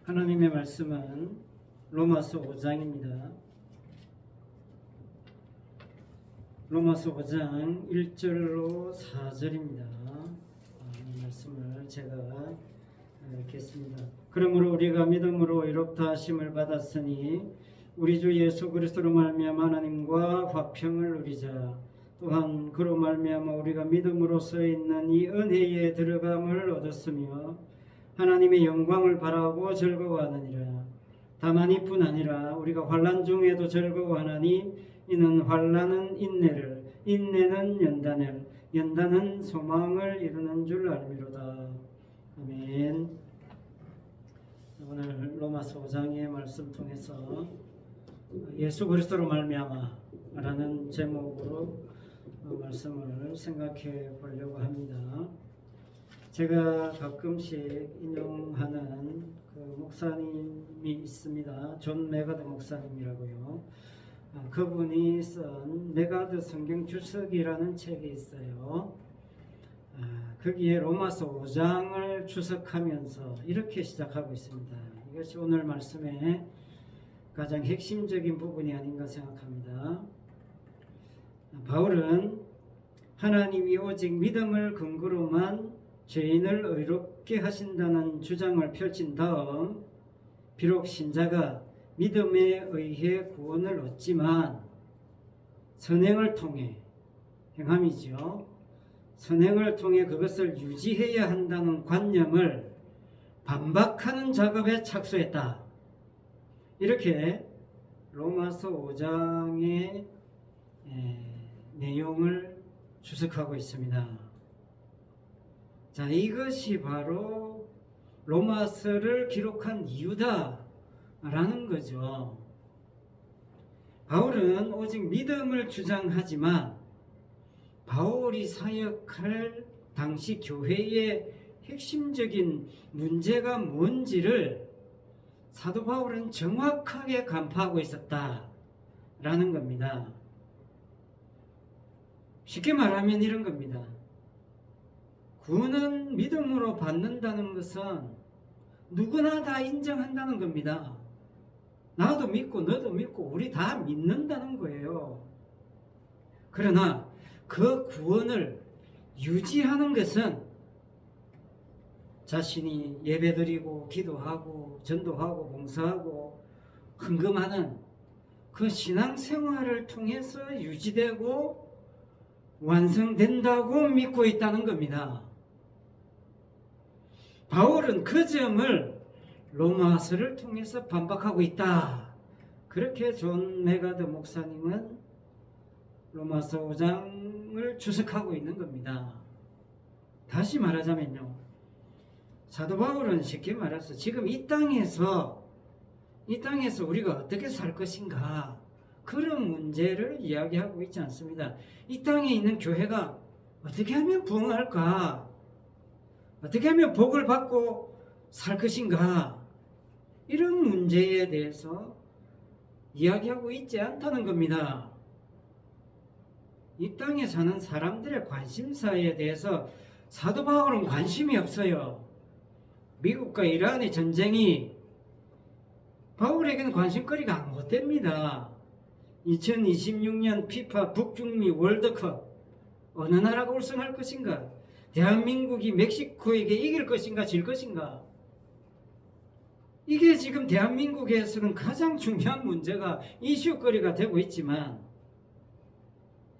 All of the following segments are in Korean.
하나님의 말씀은 로마서 5장입니다. 로마서 5장 1절로 4절입니다. 이 말씀을 제가 읽겠습니다. 그러므로 우리가 믿음으로 의롭다 하심을 받았으니 우리 주 예수 그리스도로 말미암아 하나님과 화평을 누리자. 또한 그로 말미암아 우리가 믿음으로써 있는 이 은혜에 들어감을 얻었으며 하나님의 영광을 바라고 즐거워하느니라. 다만 이뿐 아니라 우리가 환난 중에도 즐거워하나니 이는 환난은 인내를, 인내는 연단을, 연단은 소망을 이루는 줄 알미로다. 아멘. 오늘 로마서 5장의 말씀 통해서 예수 그리스도로 말미암아 라는 제목으로 말씀을 생각해 보려고 합니다. 제가 가끔씩 인용하는 그 목사님이 있습니다. 존 메가드 목사님이라고요. 그분이 쓴 메가드 성경 주석이라는 책이 있어요. 거기에 로마서 5장을 주석하면서 이렇게 시작하고 있습니다. 이것이 오늘 말씀의 가장 핵심적인 부분이 아닌가 생각합니다. 바울은 하나님이 오직 믿음을 근거로만 죄인을 의롭게 하신다는 주장을 펼친 다음 비록 신자가 믿음에 의해 구원을 얻지만 선행을 통해 행함이죠. 선행을 통해 그것을 유지해야 한다는 관념을 반박하는 작업에 착수했다. 이렇게 로마서 5장의 내용을 주석하고 있습니다. 자, 이것이 바로 로마서를 기록한 이유다라는 거죠. 바울은 오직 믿음을 주장하지만 바울이 사역할 당시 교회의 핵심적인 문제가 뭔지를 사도 바울은 정확하게 간파하고 있었다라는 겁니다. 쉽게 말하면 이런 겁니다. 구원은 믿음으로 받는다는 것은 누구나 다 인정한다는 겁니다. 나도 믿고 너도 믿고 우리 다 믿는다는 거예요. 그러나 그 구원을 유지하는 것은 자신이 예배드리고 기도하고 전도하고 봉사하고 헌금하는 그 신앙생활을 통해서 유지되고 완성된다고 믿고 있다는 겁니다. 바울은 그 점을 로마서를 통해서 반박하고 있다. 그렇게 존 메가드 목사님은 로마서 5장을 주석하고 있는 겁니다. 다시 말하자면요, 사도 바울은 쉽게 말해서 지금 이 땅에서 우리가 어떻게 살 것인가, 그런 문제를 이야기하고 있지 않습니다. 이 땅에 있는 교회가 어떻게 하면 부흥할까? 어떻게 하면 복을 받고 살 것인가? 이런 문제에 대해서 이야기하고 있지 않다는 겁니다. 이 땅에 사는 사람들의 관심사에 대해서 사도 바울은 관심이 없어요. 미국과 이란의 전쟁이 바울에게는 관심거리가 안 됩니다. 2026년 피파 북중미 월드컵 어느 나라가 우승할 것인가? 대한민국이 멕시코에게 이길 것인가 질 것인가? 이게 지금 대한민국에서는 가장 중요한 문제가 이슈거리가 되고 있지만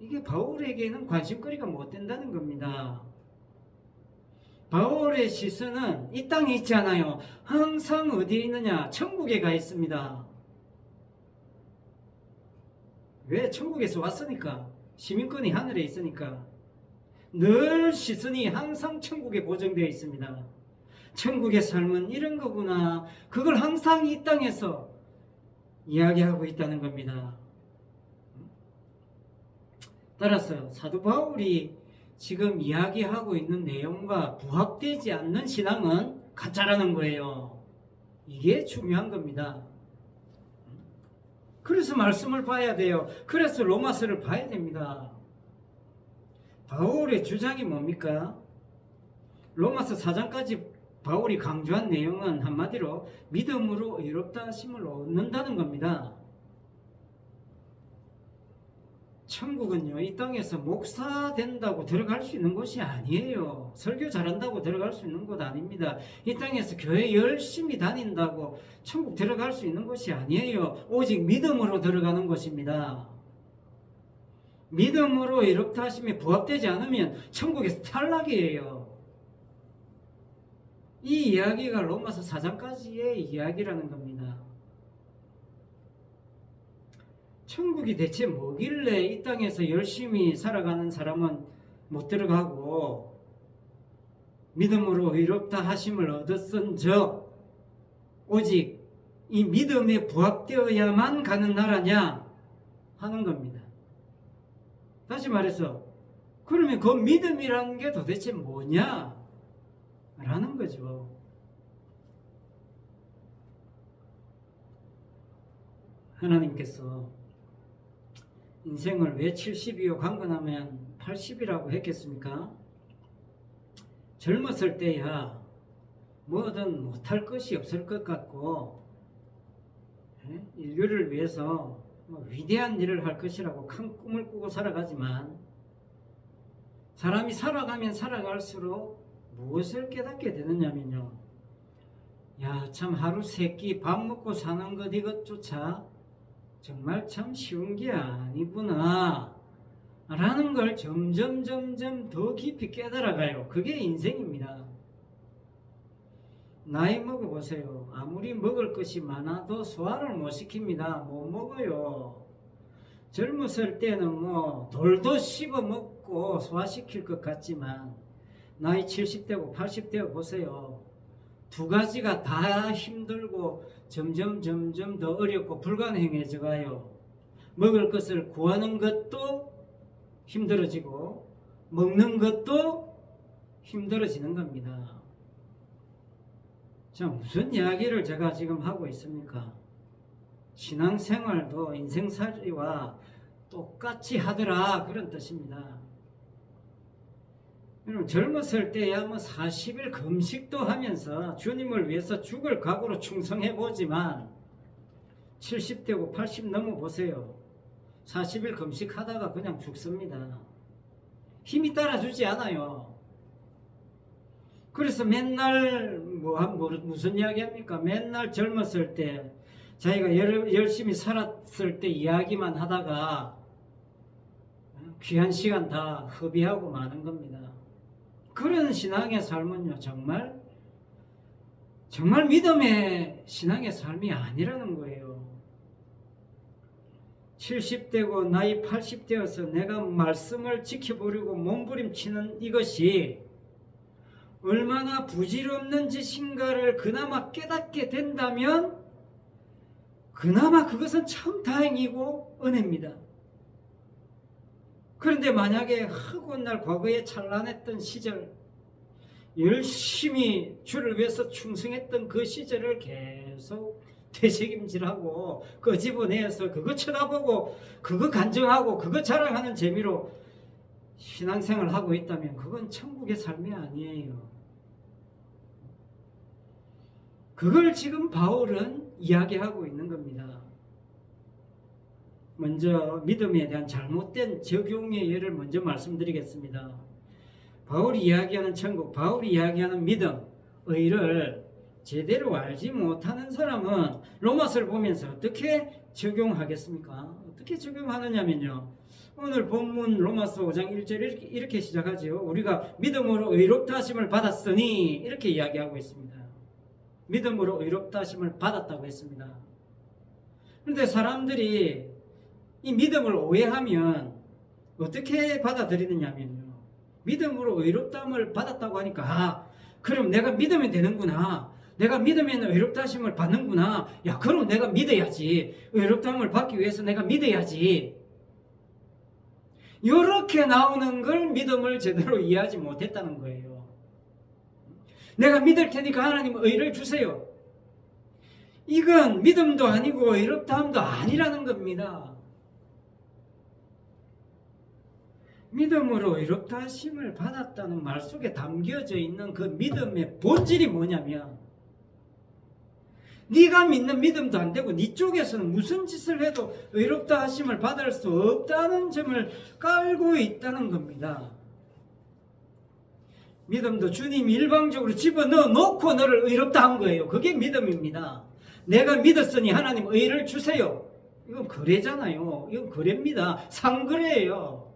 이게 바울에게는 관심거리가 못 된다는 겁니다. 바울의 시선은 이 땅에 있지 않아요. 항상 어디에 있느냐? 천국에 가 있습니다. 왜? 천국에서 왔으니까. 시민권이 하늘에 있으니까. 늘 시선이 항상 천국에 고정되어 있습니다. 천국의 삶은 이런 거구나. 그걸 항상 이 땅에서 이야기하고 있다는 겁니다. 따라서 사도 바울이 지금 이야기하고 있는 내용과 부합되지 않는 신앙은 가짜라는 거예요. 이게 중요한 겁니다. 그래서 말씀을 봐야 돼요. 그래서 로마서를 봐야 됩니다. 바울의 주장이 뭡니까? 로마서 4장까지 바울이 강조한 내용은 한마디로 믿음으로 의롭다 하심을 얻는다는 겁니다. 천국은요, 이 땅에서 목사 된다고 들어갈 수 있는 곳이 아니에요. 설교 잘한다고 들어갈 수 있는 곳 아닙니다. 이 땅에서 교회 열심히 다닌다고 천국 들어갈 수 있는 곳이 아니에요. 오직 믿음으로 들어가는 곳입니다. 믿음으로 의롭다 하심이 부합되지 않으면 천국에서 탈락이에요. 이 이야기가 로마서 4장까지의 이야기라는 겁니다. 천국이 대체 뭐길래 이 땅에서 열심히 살아가는 사람은 못 들어가고 믿음으로 의롭다 하심을 얻었은즉 오직 이 믿음에 부합되어야만 가는 나라냐 하는 겁니다. 다시 말해서 그러면 그 믿음이라는 게 도대체 뭐냐 라는 거죠. 하나님께서 인생을 왜 70이요 강건하면 80이라고 했겠습니까? 젊었을 때야 뭐든 못할 것이 없을 것 같고 인류를 위해서 위대한 일을 할 것이라고 큰 꿈을 꾸고 살아가지만 사람이 살아가면 살아갈수록 무엇을 깨닫게 되느냐면요, 야, 참 하루 세 끼 밥 먹고 사는 것 이것조차 정말 참 쉬운 게 아니구나 라는 걸 점점 더 깊이 깨달아가요. 그게 인생입니다. 나이 먹어보세요. 아무리 먹을 것이 많아도 소화를 못 시킵니다. 못 먹어요. 젊었을 때는 뭐 돌도 씹어 먹고 소화시킬 것 같지만 나이 70대고 80대 보세요. 두 가지가 다 힘들고 점점 더 어렵고 불가능해져 가요. 먹을 것을 구하는 것도 힘들어지고 먹는 것도 힘들어지는 겁니다. 자, 무슨 이야기를 제가 지금 하고 있습니까? 신앙생활도 인생살이와 똑같이 하더라 그런 뜻입니다. 여러분, 젊었을 때야 뭐 40일 금식도 하면서 주님을 위해서 죽을 각오로 충성해보지만 70대고 80 넘어보세요. 40일 금식하다가 그냥 죽습니다. 힘이 따라주지 않아요. 그래서 맨날 무슨 이야기 합니까? 맨날 젊었을 때 자기가 열심히 살았을 때 이야기만 하다가 귀한 시간 다 허비하고 마는 겁니다. 그런 신앙의 삶은요, 정말 믿음의 신앙의 삶이 아니라는 거예요. 70대고 나이 80대여서 내가 말씀을 지켜보려고 몸부림치는 이것이 얼마나 부질없는 짓인가를 그나마 깨닫게 된다면 그나마 그것은 참 다행이고 은혜입니다. 그런데 만약에 헛날 과거에 찬란했던 시절, 열심히 주를 위해서 충성했던 그 시절을 계속 되새김질하고 끄집어내서 그거 쳐다보고 그거 간증하고 그거 자랑하는 재미로 신앙생활을 하고 있다면 그건 천국의 삶이 아니에요. 그걸 지금 바울은 이야기하고 있는 겁니다. 먼저 믿음에 대한 잘못된 적용의 예를 먼저 말씀드리겠습니다. 바울이 이야기하는 천국, 바울이 이야기하는 믿음, 의를 제대로 알지 못하는 사람은 로마서를 보면서 어떻게 적용하겠습니까? 어떻게 적용하느냐면요, 오늘 본문 로마서 5장 1절 이렇게 시작하죠. 우리가 믿음으로 의롭다 하심을 받았으니 이렇게 이야기하고 있습니다. 믿음으로 의롭다 하심을 받았다고 했습니다. 그런데 사람들이 이 믿음을 오해하면 어떻게 받아들이느냐면요, 믿음으로 의롭다함을 받았다고 하니까 그럼 내가 믿으면 되는구나, 내가 믿으면 의롭다 하심을 받는구나, 야 그럼 내가 믿어야지, 의롭다함을 받기 위해서 내가 믿어야지, 이렇게 나오는 걸 믿음을 제대로 이해하지 못했다는 거예요. 내가 믿을 테니까 하나님 의를 주세요, 이건 믿음도 아니고 의롭다함도 아니라는 겁니다. 믿음으로 의롭다 하심을 받았다는 말 속에 담겨져 있는 그 믿음의 본질이 뭐냐면, 네가 믿는 믿음도 안 되고 네 쪽에서는 무슨 짓을 해도 의롭다 하심을 받을 수 없다는 점을 깔고 있다는 겁니다. 믿음도 주님이 일방적으로 집어넣어 놓고 너를 의롭다 한 거예요. 그게 믿음입니다. 내가 믿었으니 하나님 의를 주세요. 이건 거래잖아요. 이건 거래입니다. 상거래예요.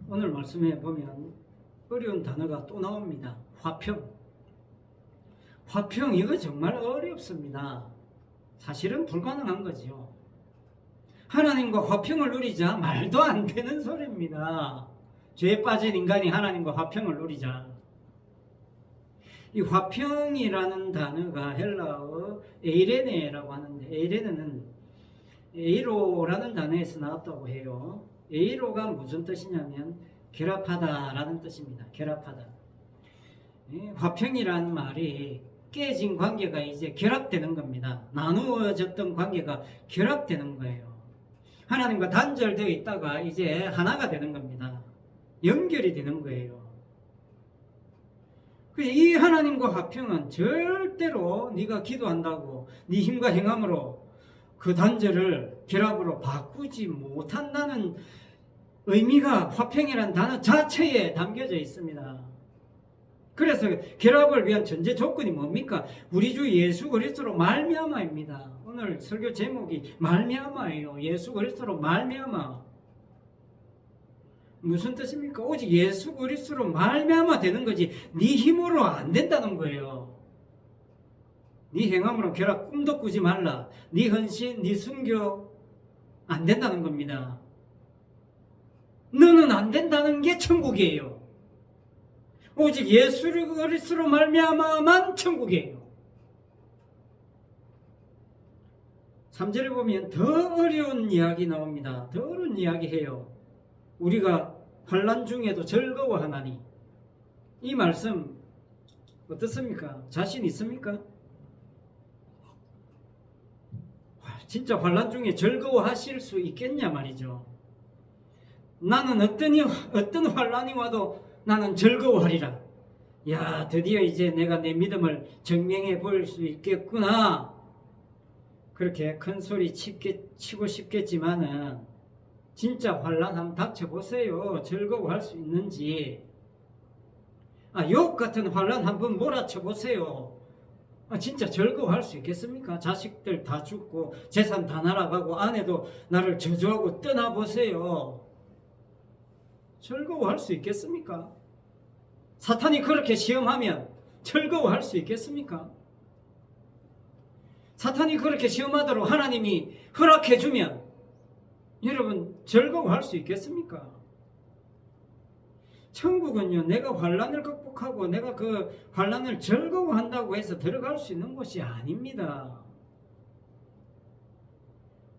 오늘 말씀에 보면 어려운 단어가 또 나옵니다. 화평. 화평, 이거 정말 어렵습니다. 사실은 불가능한 거죠. 하나님과 화평을 누리자, 말도 안 되는 소리입니다. 죄에 빠진 인간이 하나님과 화평을 누리자. 이 화평이라는 단어가 헬라어 에이레네라고 하는데, 에이레네는 에이로라는 단어에서 나왔다고 해요. 에이로가 무슨 뜻이냐면 결합하다라는 뜻입니다. 결합하다. 화평이라는 말이 깨진 관계가 이제 결합되는 겁니다. 나누어졌던 관계가 결합되는 거예요. 하나님과 단절되어 있다가 이제 하나가 되는 겁니다. 연결이 되는 거예요. 이 하나님과 화평은 절대로 네가 기도한다고 네 힘과 행함으로 그 단절을 결합으로 바꾸지 못한다는 의미가 화평이라는 단어 자체에 담겨져 있습니다. 그래서 결합을 위한 전제 조건이 뭡니까? 우리 주 예수 그리스도로 말미암아입니다. 오늘 설교 제목이 말미암아예요. 예수 그리스도로 말미암아. 무슨 뜻입니까? 오직 예수 그리스도로 말미암아 되는 거지 네 힘으로 안 된다는 거예요. 네 행함으로 결합 꿈도 꾸지 말라. 네 헌신, 네 순교 안 된다는 겁니다. 너는 안 된다는 게 천국이에요. 오직 예수 그리스도로 말미암아만 천국이에요. 3절에 보면 더 어려운 이야기 나옵니다. 더 어려운 이야기 해요. 우리가 환난 중에도 즐거워하나니. 이 말씀 어떻습니까? 자신 있습니까? 진짜 환난 중에 즐거워하실 수 있겠냐 말이죠. 나는 어떤 환난이 와도 나는 즐거워하리라. 야, 드디어 이제 내가 내 믿음을 증명해 볼 수 있겠구나. 그렇게 큰 소리 치고 싶겠지만은 진짜 환난 한번 닥쳐보세요. 즐거워할 수 있는지. 욕 같은 환난 한번 몰아쳐보세요. 진짜 즐거워할 수 있겠습니까? 자식들 다 죽고 재산 다 날아가고 아내도 나를 저주하고 떠나보세요. 즐거워할 수 있겠습니까? 사탄이 그렇게 시험하면 즐거워할 수 있겠습니까? 사탄이 그렇게 시험하도록 하나님이 허락해주면 여러분 즐거워할 수 있겠습니까? 천국은요, 내가 환난을 극복하고 내가 그 환난을 즐거워한다고 해서 들어갈 수 있는 곳이 아닙니다.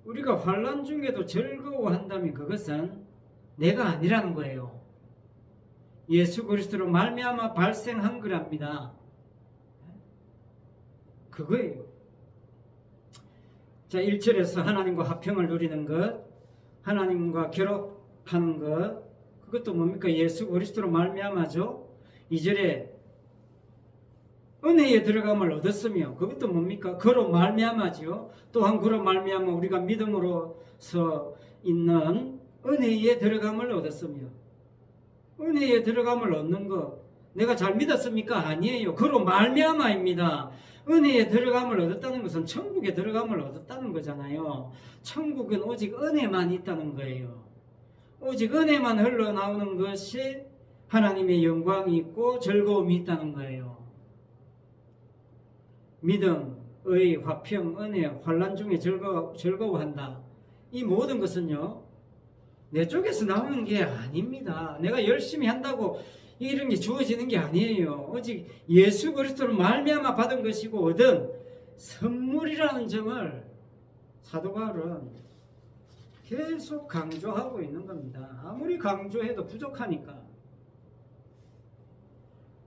우리가 환난 중에도 즐거워한다면 그것은 내가 아니라는 거예요. 예수 그리스도로 말미암아 발생한 거랍니다. 그거예요. 자, 1절에서 하나님과 화평을 누리는 것, 하나님과 결합하는 것, 그것도 뭡니까? 예수 그리스도로 말미암아죠. 2절에 은혜에 들어감을 얻었으며, 그것도 뭡니까? 그로 말미암아죠. 또한 그로 말미암아 우리가 믿음으로서 있는 은혜에 들어감을 얻었으며, 은혜에 들어감을 얻는 것, 내가 잘 믿었습니까? 아니에요. 그로 말미암아입니다. 은혜에 들어감을 얻었다는 것은 천국에 들어감을 얻었다는 거잖아요. 천국은 오직 은혜만 있다는 거예요. 오직 은혜만 흘러나오는 것이 하나님의 영광이 있고 즐거움이 있다는 거예요. 믿음, 의, 화평, 은혜, 환난 중에 즐거워한다. 이 모든 것은요, 내 쪽에서 나오는 게 아닙니다. 내가 열심히 한다고 이런 게 주어지는 게 아니에요. 오직 예수 그리스도로 말미암아 받은 것이고 얻은 선물이라는 점을 사도 바울은 계속 강조하고 있는 겁니다. 아무리 강조해도 부족하니까.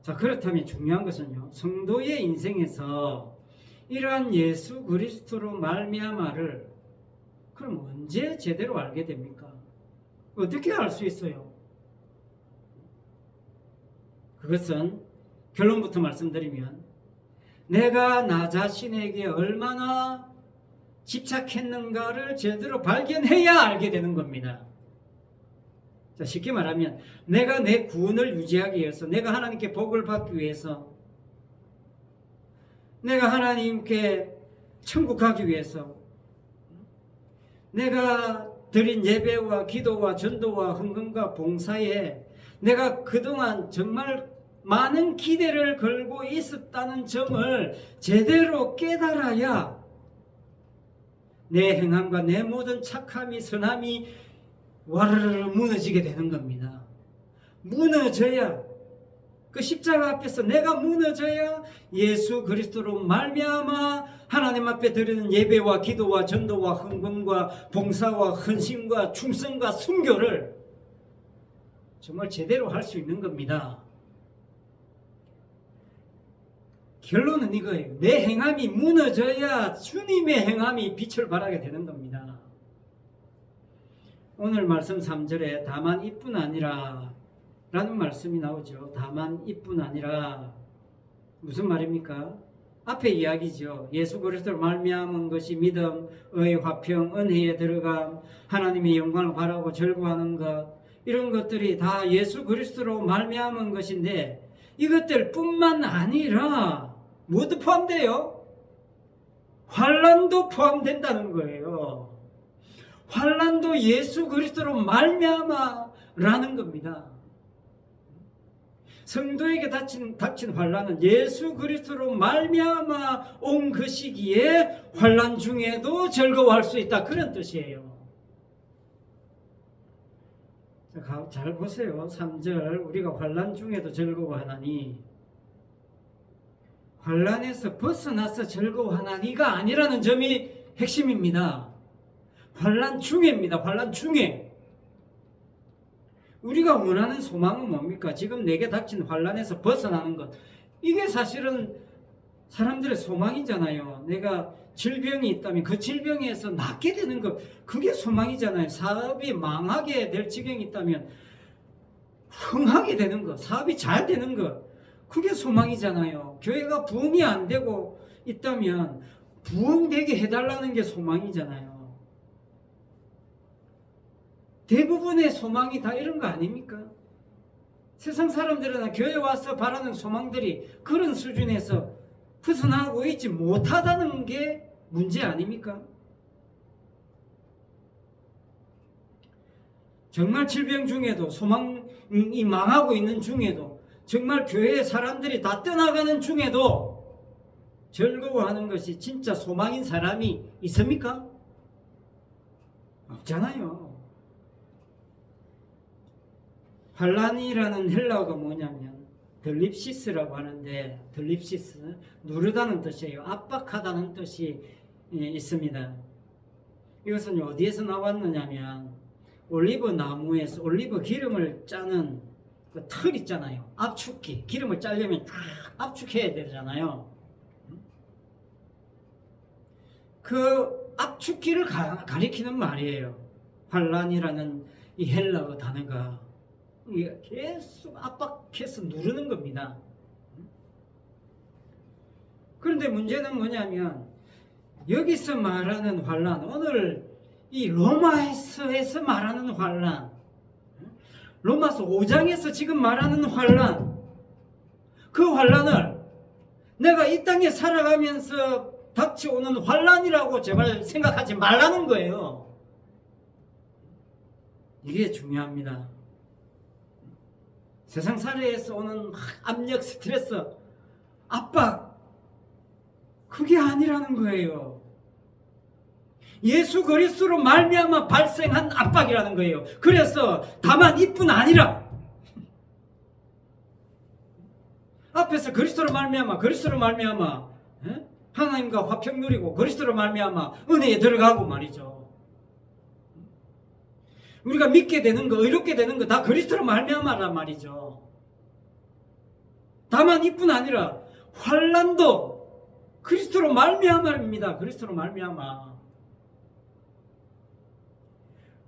자, 그렇다면 중요한 것은요, 성도의 인생에서 이러한 예수 그리스도로 말미암아를 그럼 언제 제대로 알게 됩니까? 어떻게 알 수 있어요? 그것은 결론부터 말씀드리면 내가 나 자신에게 얼마나 집착했는가를 제대로 발견해야 알게 되는 겁니다. 자, 쉽게 말하면 내가 내 구원을 유지하기 위해서, 내가 하나님께 복을 받기 위해서, 내가 하나님께 천국 가기 위해서, 내가 드린 예배와 기도와 전도와 헌금과 봉사에 내가 그동안 정말 많은 기대를 걸고 있었다는 점을 제대로 깨달아야 내 행함과 내 모든 착함이 선함이 와르르 무너지게 되는 겁니다. 무너져야, 그 십자가 앞에서 내가 무너져야 예수 그리스도로 말미암아 하나님 앞에 드리는 예배와 기도와 전도와 헌금과 봉사와 헌신과 충성과 순교를 정말 제대로 할 수 있는 겁니다. 결론은 이거예요. 내 행함이 무너져야 주님의 행함이 빛을 발하게 되는 겁니다. 오늘 말씀 3절에 다만 이뿐 아니라 라는 말씀이 나오죠. 다만 이뿐 아니라 무슨 말입니까? 앞에 이야기죠. 예수 그리스도로 말미암은 것이 믿음, 의, 화평, 은혜에 들어감, 하나님의 영광을 바라고 절구하는 것, 이런 것들이 다 예수 그리스도로 말미암은 것인데 이것들뿐만 아니라 모두 포함돼요. 환난도 포함된다는 거예요. 환난도 예수 그리스도로 말미암아라는 겁니다. 성도에게 닥친 환난은 예수 그리스도로 말미암아 온 것이기에 환난 중에도 즐거워할 수 있다, 그런 뜻이에요. 잘 보세요. 3절 우리가 환난 중에도 즐거워하나니, 환난에서 벗어나서 즐거워하나니가 아니라는 점이 핵심입니다. 환난 중에입니다. 환난 중에. 우리가 원하는 소망은 뭡니까? 지금 내게 닥친 환난에서 벗어나는 것. 이게 사실은 사람들의 소망이잖아요. 내가 질병이 있다면 그 질병에서 낫게 되는 것, 그게 소망이잖아요. 사업이 망하게 될 지경이 있다면 흥하게 되는 것, 사업이 잘 되는 것, 그게 소망이잖아요. 교회가 부흥이 안 되고 있다면 부흥되게 해달라는 게 소망이잖아요. 대부분의 소망이 다 이런 거 아닙니까? 세상 사람들은 교회 와서 바라는 소망들이 그런 수준에서 벗어나고 있지 못하다는 게 문제 아닙니까? 정말 질병 중에도, 소망이 망하고 있는 중에도, 정말 교회의 사람들이 다 떠나가는 중에도 즐거워하는 것이 진짜 소망인 사람이 있습니까? 없잖아요. 환난이라는 헬라어가 뭐냐면 들립시스라고 하는데, 들립시스, 누르다는 뜻이에요. 압박하다는 뜻이 있습니다. 이것은 어디에서 나왔느냐면 올리브 나무에서 올리브 기름을 짜는 그 틀 있잖아요. 압축기, 기름을 짜려면 쫙 압축해야 되잖아요. 그 압축기를 가리키는 말이에요. 환난이라는 이 헬라어 단어가 계속 압박해서 누르는 겁니다. 그런데 문제는 뭐냐면 여기서 말하는 환난, 오늘 이 로마서에서 말하는 환난, 로마서 5장에서 지금 말하는 환난, 그 환난을 내가 이 땅에 살아가면서 닥쳐오는 환난이라고 제발 생각하지 말라는 거예요. 이게 중요합니다. 세상 살이에서 오는 압력, 스트레스, 압박, 그게 아니라는 거예요. 예수 그리스도로 말미암아 발생한 압박이라는 거예요. 그래서 다만 이뿐 아니라, 앞에서 그리스도로 말미암아 하나님과 화평 누리고 그리스도로 말미암아 은혜에 들어가고 말이죠. 우리가 믿게 되는 거, 의롭게 되는 거 다 그리스도로 말미암아란 말이죠. 다만 이뿐 아니라 환난도 그리스도로 말미암아입니다. 그리스도로 말미암아.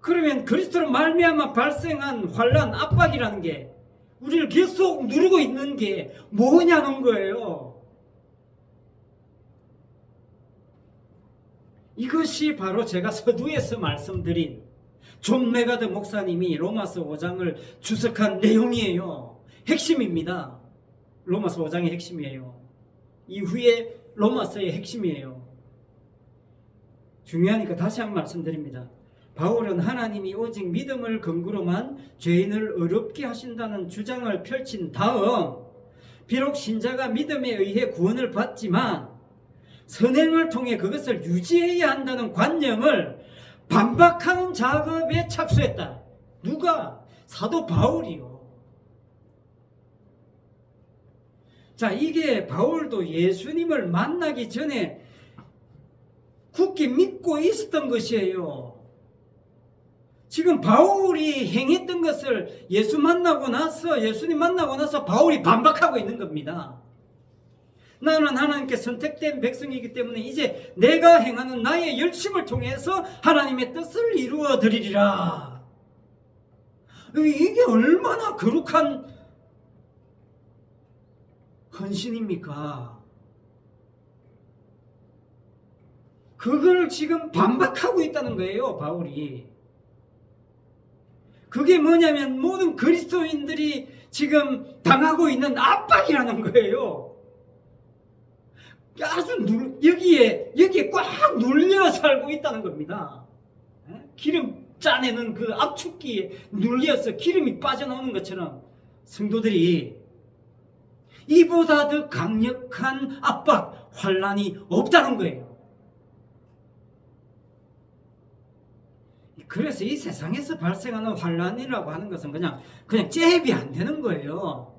그러면 그리스도로 말미암아 발생한 환난, 압박이라는 게 우리를 계속 누르고 있는 게 뭐냐는 거예요. 이것이 바로 제가 서두에서 말씀드린 존 메가드 목사님이 로마서 5장을 주석한 내용이에요. 핵심입니다. 로마서 5장의 핵심이에요. 이후에 로마서의 핵심이에요. 중요하니까 다시 한번 말씀드립니다. 바울은 하나님이 오직 믿음을 근거로만 죄인을 어렵게 하신다는 주장을 펼친 다음, 비록 신자가 믿음에 의해 구원을 받지만 선행을 통해 그것을 유지해야 한다는 관념을 반박하는 작업에 착수했다. 누가? 사도 바울이요. 자, 이게 바울도 예수님을 만나기 전에 굳게 믿고 있었던 것이에요. 지금 바울이 행했던 것을 예수님 만나고 나서 바울이 반박하고 있는 겁니다. 나는 하나님께 선택된 백성이기 때문에 이제 내가 행하는 나의 열심을 통해서 하나님의 뜻을 이루어 드리리라. 이게 얼마나 거룩한 헌신입니까? 그걸 지금 반박하고 있다는 거예요, 바울이. 그게 뭐냐면 모든 그리스도인들이 지금 당하고 있는 압박이라는 거예요. 아주 여기에 꽉 눌려 살고 있다는 겁니다. 기름 짜내는 그 압축기에 눌려서 기름이 빠져나오는 것처럼 성도들이 이보다 더 강력한 압박, 환난이 없다는 거예요. 그래서 이 세상에서 발생하는 환난이라고 하는 것은 그냥 잽이 안 되는 거예요.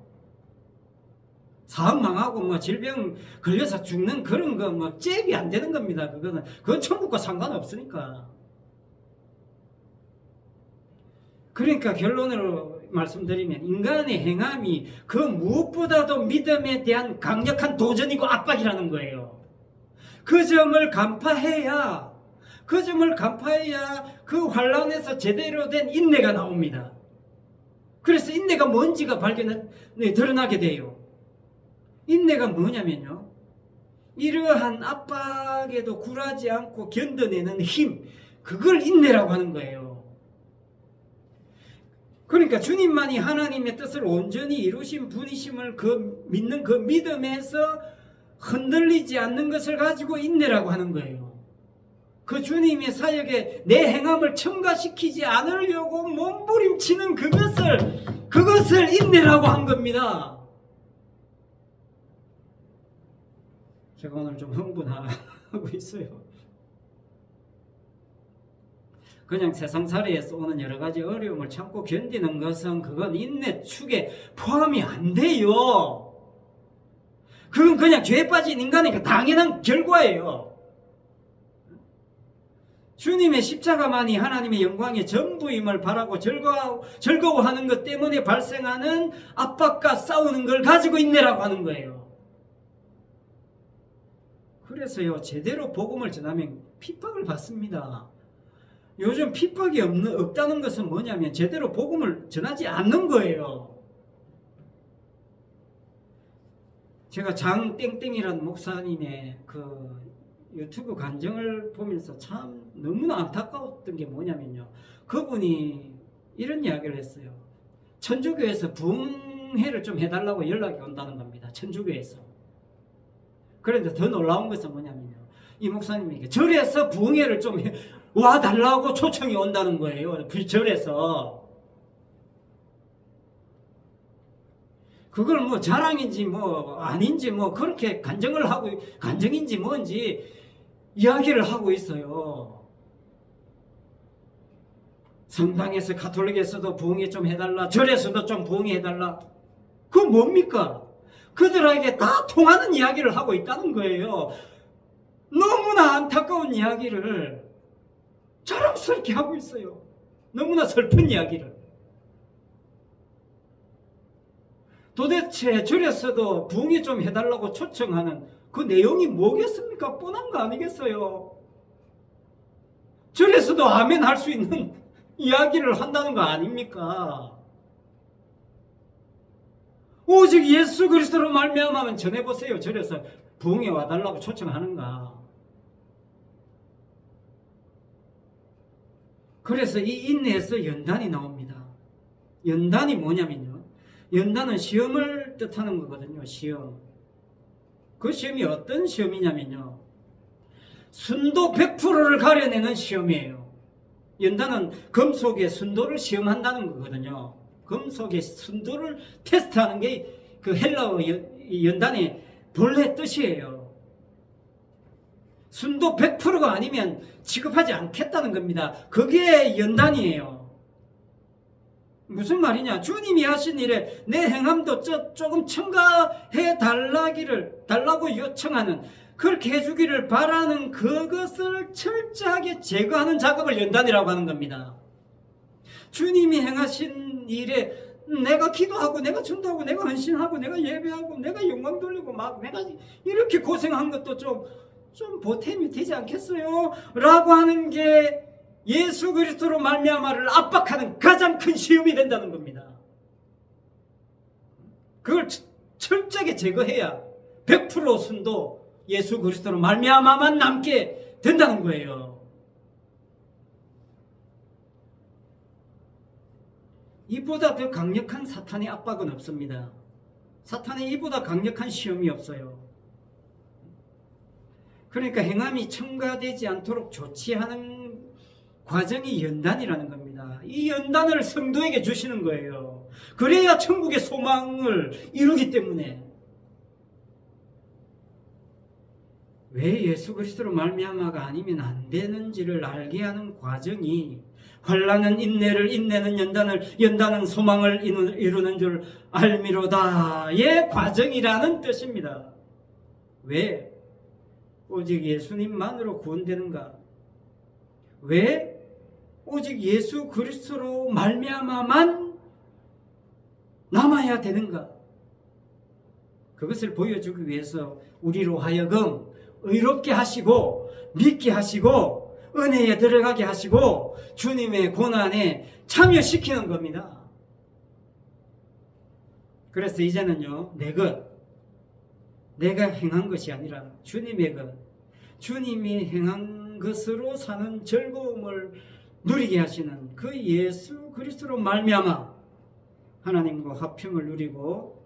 사업 망하고 질병 걸려서 죽는 그런 거 잽이 안 되는 겁니다. 그건 천국과 상관없으니까. 그러니까 결론으로 말씀드리면 인간의 행함이 그 무엇보다도 믿음에 대한 강력한 도전이고 압박이라는 거예요. 그 점을 간파해야 그 환난에서 제대로 된 인내가 나옵니다. 그래서 인내가 뭔지가 드러나게 돼요. 인내가 뭐냐면요, 이러한 압박에도 굴하지 않고 견뎌내는 힘, 그걸 인내라고 하는 거예요. 그러니까 주님만이 하나님의 뜻을 온전히 이루신 분이심을 믿는 그 믿음에서 흔들리지 않는 것을 가지고 인내라고 하는 거예요. 그 주님의 사역에 내 행함을 첨가시키지 않으려고 몸부림치는 그것을 인내라고 한 겁니다. 제가 오늘 좀 흥분하고 있어요. 그냥 세상살이에서 오는 여러 가지 어려움을 참고 견디는 것은 그건 인내 축에 포함이 안 돼요. 그건 그냥 죄에 빠진 인간이니까 당연한 결과예요. 주님의 십자가만이 하나님의 영광의 전부임을 바라고 즐거워하는 것 때문에 발생하는 압박과 싸우는 걸 가지고 인내라고 하는 거예요. 그래서요, 제대로 복음을 전하면 핍박을 받습니다. 요즘 핍박이 없다는 것은 뭐냐면 제대로 복음을 전하지 않는 거예요. 제가 장땡땡이라는 목사님의 그 유튜브 간증을 보면서 참 너무나 안타까웠던 게 뭐냐면요, 그분이 이런 이야기를 했어요. 천주교에서 부흥회를 좀 해달라고 연락이 온다는 겁니다. 천주교에서. 그런데 더 놀라운 것은 뭐냐면요, 이 목사님이 절에서 부흥회를 좀 와달라고 초청이 온다는 거예요. 절에서. 그걸 자랑인지 아닌지 그렇게 간증인지 뭔지 이야기를 하고 있어요. 성당에서 가톨릭에서도 부흥회 좀 해달라, 절에서도 좀 부흥회 해달라. 그거 뭡니까? 그들에게 다 통하는 이야기를 하고 있다는 거예요. 너무나 안타까운 이야기를 자랑스럽게 하고 있어요. 너무나 슬픈 이야기를. 도대체 절에서도 부흥회 좀 해달라고 초청하는 그 내용이 뭐겠습니까? 뻔한 거 아니겠어요? 절에서도 아멘 할 수 있는 이야기를 한다는 거 아닙니까? 오직 예수 그리스도로 말미암아만 전해보세요. 절에서 부흥해 와달라고 초청하는가? 그래서 이 인내에서 연단이 나옵니다. 연단이 뭐냐면요, 연단은 시험을 뜻하는 거거든요. 시험. 그 시험이 어떤 시험이냐면요, 순도 100%를 가려내는 시험이에요. 연단은 금속의 순도를 시험한다는 거거든요. 금속의 순도를 테스트하는 게 그 헬라어 연단의 본래 뜻이에요. 순도 100%가 아니면 취급하지 않겠다는 겁니다. 그게 연단이에요. 무슨 말이냐? 주님이 하신 일에 내 행함도 조금 첨가해 달라고 요청하는, 그렇게 해주기를 바라는 그것을 철저하게 제거하는 작업을 연단이라고 하는 겁니다. 주님이 행하신 일에 내가 기도하고 내가 전도하고 내가 헌신하고 내가 예배하고 내가 영광 돌리고 막 내가 이렇게 고생한 것도 좀 보탬이 되지 않겠어요? 라고 하는 게 예수 그리스도로 말미암아를 압박하는 가장 큰 시험이 된다는 겁니다. 그걸 철저하게 제거해야 100% 순도 예수 그리스도로 말미암아만 남게 된다는 거예요. 이보다 더 강력한 사탄의 압박은 없습니다. 사탄의 이보다 강력한 시험이 없어요. 그러니까 행함이 첨가되지 않도록 조치하는 과정이 연단이라는 겁니다. 이 연단을 성도에게 주시는 거예요. 그래야 천국의 소망을 이루기 때문에. 왜 예수 그리스도로 말미암아가 아니면 안 되는지를 알게 하는 과정이, 환난은 인내를, 인내는 연단을, 연단은 소망을 이루는 줄 알미로다의 과정이라는 뜻입니다. 왜 오직 예수님만으로 구원되는가? 왜 오직 예수 그리스도로 말미암아만 남아야 되는가? 그것을 보여주기 위해서 우리로 하여금 의롭게 하시고 믿게 하시고 은혜에 들어가게 하시고 주님의 고난에 참여시키는 겁니다. 그래서 이제는요, 내가 행한 것이 아니라 주님의 것, 주님이 행한 것으로 사는 즐거움을 누리게 하시는 그 예수 그리스도로 말미암아 하나님과 화평을 누리고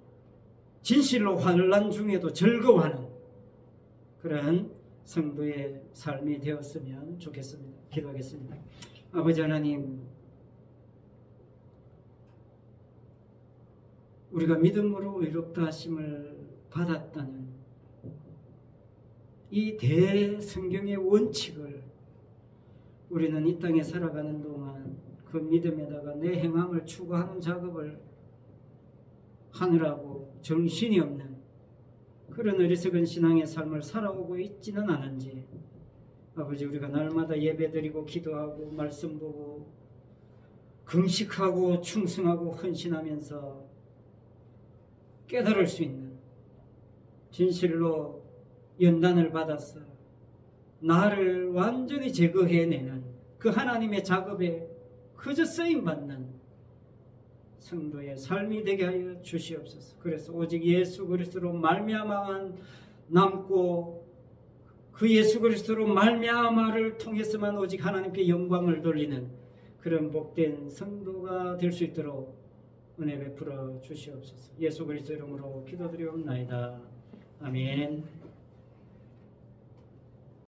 진실로 환난 중에도 즐거워하는 그런 성도의 삶이 되었으면 좋겠습니다. 기도하겠습니다. 아버지 하나님, 우리가 믿음으로 의롭다 하심을 받았다는 이 대성경의 원칙을 우리는 이 땅에 살아가는 동안 그 믿음에다가 내 행함을 추구하는 작업을 하느라고 정신이 없는 그런 어리석은 신앙의 삶을 살아오고 있지는 않은지, 아버지, 우리가 날마다 예배드리고 기도하고 말씀 보고 금식하고 충성하고 헌신하면서 깨달을 수 있는, 진실로 연단을 받아서 나를 완전히 제거해내는 그 하나님의 작업에 그저 쓰임받는 성도의 삶이 되게 하여 주시옵소서. 그래서 오직 예수 그리스도로 말미암아만 남고 그 예수 그리스도로 말미암아를 통해서만 오직 하나님께 영광을 돌리는 그런 복된 성도가 될 수 있도록 은혜 베풀어 주시옵소서. 예수 그리스도 이름으로 기도드리옵나이다. 아멘.